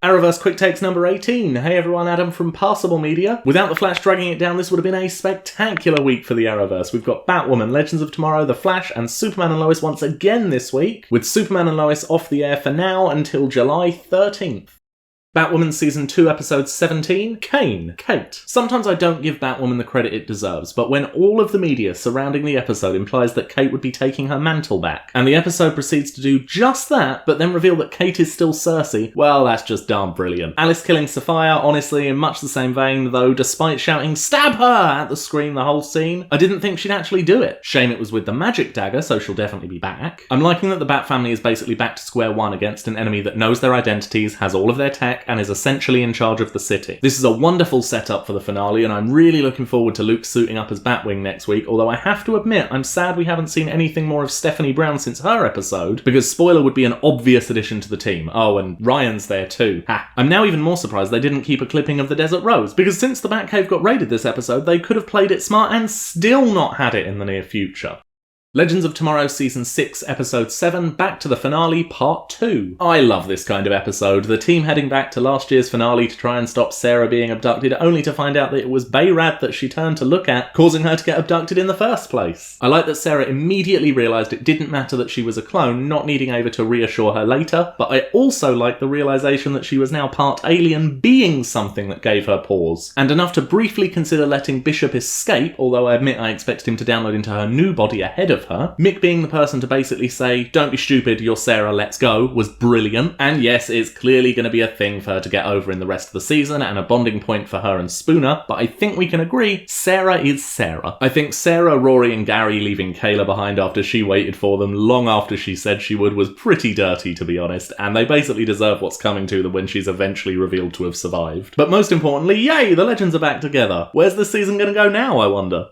Arrowverse Quick Takes number 18. Hey everyone, Adam from Passable Media. Without the Flash dragging it down, this would have been a spectacular week for the Arrowverse. We've got Batwoman, Legends of Tomorrow, The Flash, and Superman and Lois once again this week, with Superman and Lois off the air for now until July 13th. Batwoman Season 2 Episode 17, Kane, Kate. Sometimes I don't give Batwoman the credit it deserves, but when all of the media surrounding the episode implies that Kate would be taking her mantle back, and the episode proceeds to do just that, but then reveal that Kate is still Cersei, well, that's just darn brilliant. Alice killing Sapphire, honestly, in much the same vein, though despite shouting, "Stab her!" at the screen the whole scene, I didn't think she'd actually do it. Shame it was with the magic dagger, so she'll definitely be back. I'm liking that the Bat family is basically back to square one against an enemy that knows their identities, has all of their tech, and is essentially in charge of the city. This is a wonderful setup for the finale, and I'm really looking forward to Luke suiting up as Batwing next week, although I have to admit I'm sad we haven't seen anything more of Stephanie Brown since her episode, because spoiler would be an obvious addition to the team. Oh, and Ryan's there too. Ha! I'm now even more surprised they didn't keep a clipping of the Desert Rose, because since the Batcave got raided this episode, they could have played it smart and still not had it in the near future. Legends of Tomorrow Season 6, Episode 7, Back to the Finale, Part 2. I love this kind of episode. The team heading back to last year's finale to try and stop Sarah being abducted, only to find out that it was Bayrat that she turned to look at, causing her to get abducted in the first place. I like that Sarah immediately realised it didn't matter that she was a clone, not needing Ava to reassure her later, but I also like the realisation that she was now part alien, being something that gave her pause, and enough to briefly consider letting Bishop escape, although I admit I expected him to download into her new body ahead of her. Mick being the person to basically say, "Don't be stupid, you're Sarah, let's go," was brilliant. And yes, it's clearly going to be a thing for her to get over in the rest of the season and a bonding point for her and Spooner, but I think we can agree Sarah is Sarah. I think Sarah, Rory and Gary leaving Kayla behind after she waited for them long after she said she would was pretty dirty, to be honest, and they basically deserve what's coming to them when she's eventually revealed to have survived. But most importantly, yay, the Legends are back together. Where's this season going to go now, I wonder?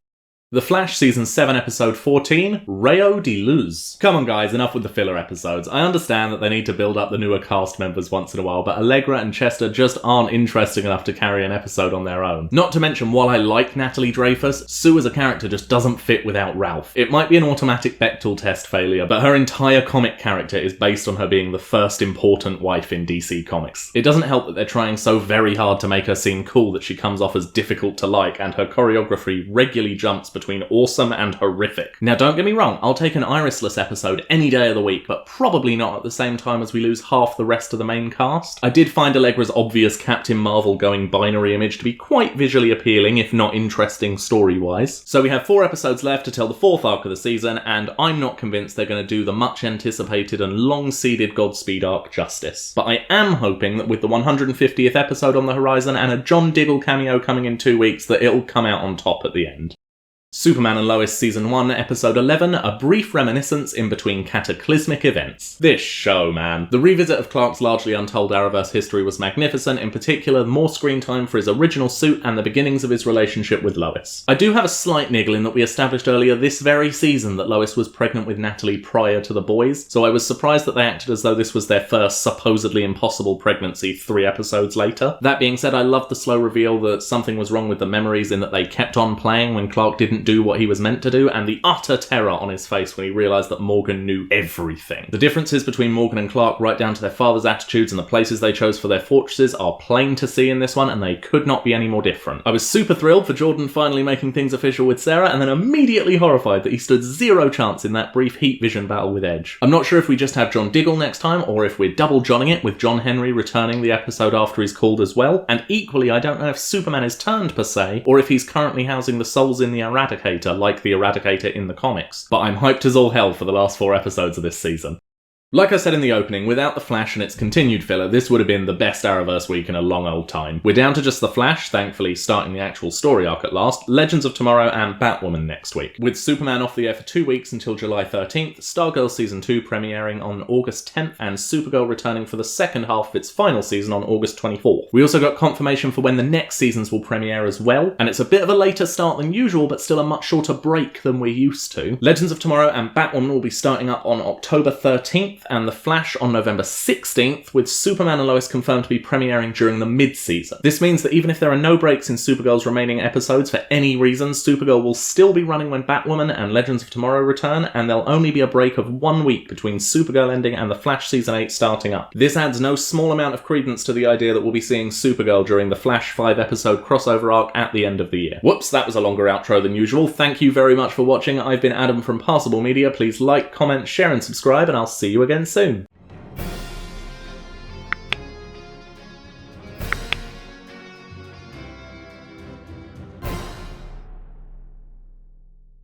The Flash Season 7 Episode 14, Rayo de Luz. Come on guys, enough with the filler episodes. I understand that they need to build up the newer cast members once in a while, but Allegra and Chester just aren't interesting enough to carry an episode on their own. Not to mention, while I like Natalie Dreyfus, Sue as a character just doesn't fit without Ralph. It might be an automatic Bechdel test failure, but her entire comic character is based on her being the first important wife in DC Comics. It doesn't help that they're trying so very hard to make her seem cool that she comes off as difficult to like, and her choreography regularly jumps between awesome and horrific. Now don't get me wrong, I'll take an Irisless episode any day of the week, but probably not at the same time as we lose half the rest of the main cast. I did find Allegra's obvious Captain Marvel going binary image to be quite visually appealing, if not interesting story-wise. So we have 4 episodes left to tell the 4th arc of the season, and I'm not convinced they're going to do the much anticipated and long-seeded Godspeed arc justice. But I am hoping that with the 150th episode on the horizon and a John Diggle cameo coming in 2 weeks, that it'll come out on top at the end. Superman and Lois Season 1, Episode 11, a brief reminiscence in between cataclysmic events. This show, man. The revisit of Clark's largely untold Arrowverse history was magnificent, in particular more screen time for his original suit and the beginnings of his relationship with Lois. I do have a slight niggle in that we established earlier this very season that Lois was pregnant with Natalie prior to the boys, so I was surprised that they acted as though this was their first supposedly impossible pregnancy 3 episodes later. That being said, I loved the slow reveal that something was wrong with the memories in that they kept on playing when Clark didn't do what he was meant to do, and the utter terror on his face when he realised that Morgan knew everything. The differences between Morgan and Clark, right down to their father's attitudes and the places they chose for their fortresses, are plain to see in this one, and they could not be any more different. I was super thrilled for Jordan finally making things official with Sarah, and then immediately horrified that he stood zero chance in that brief heat vision battle with Edge. I'm not sure if we just have John Diggle next time, or if we're double Johnning it with John Henry returning the episode after he's called as well, and equally I don't know if Superman is turned per se, or if he's currently housing the souls in the Eradicator like the Eradicator in the comics, but I'm hyped as all hell for the last 4 episodes of this season. Like I said in the opening, without the Flash and its continued filler, this would have been the best Arrowverse week in a long old time. We're down to just the Flash, thankfully starting the actual story arc at last, Legends of Tomorrow and Batwoman next week. With Superman off the air for 2 weeks until July 13th, Stargirl Season 2 premiering on August 10th, and Supergirl returning for the second half of its final season on August 24th. We also got confirmation for when the next seasons will premiere as well, and it's a bit of a later start than usual, but still a much shorter break than we're used to. Legends of Tomorrow and Batwoman will be starting up on October 13th, 15th, and The Flash on November 16th, with Superman and Lois confirmed to be premiering during the mid-season. This means that even if there are no breaks in Supergirl's remaining episodes for any reason, Supergirl will still be running when Batwoman and Legends of Tomorrow return, and there'll only be a break of 1 week between Supergirl ending and The Flash Season 8 starting up. This adds no small amount of credence to the idea that we'll be seeing Supergirl during the Flash 5-episode crossover arc at the end of the year. Whoops, that was a longer outro than usual. Thank you very much for watching. I've been Adam from Passable Media. Please like, comment, share and subscribe, and I'll see you again soon.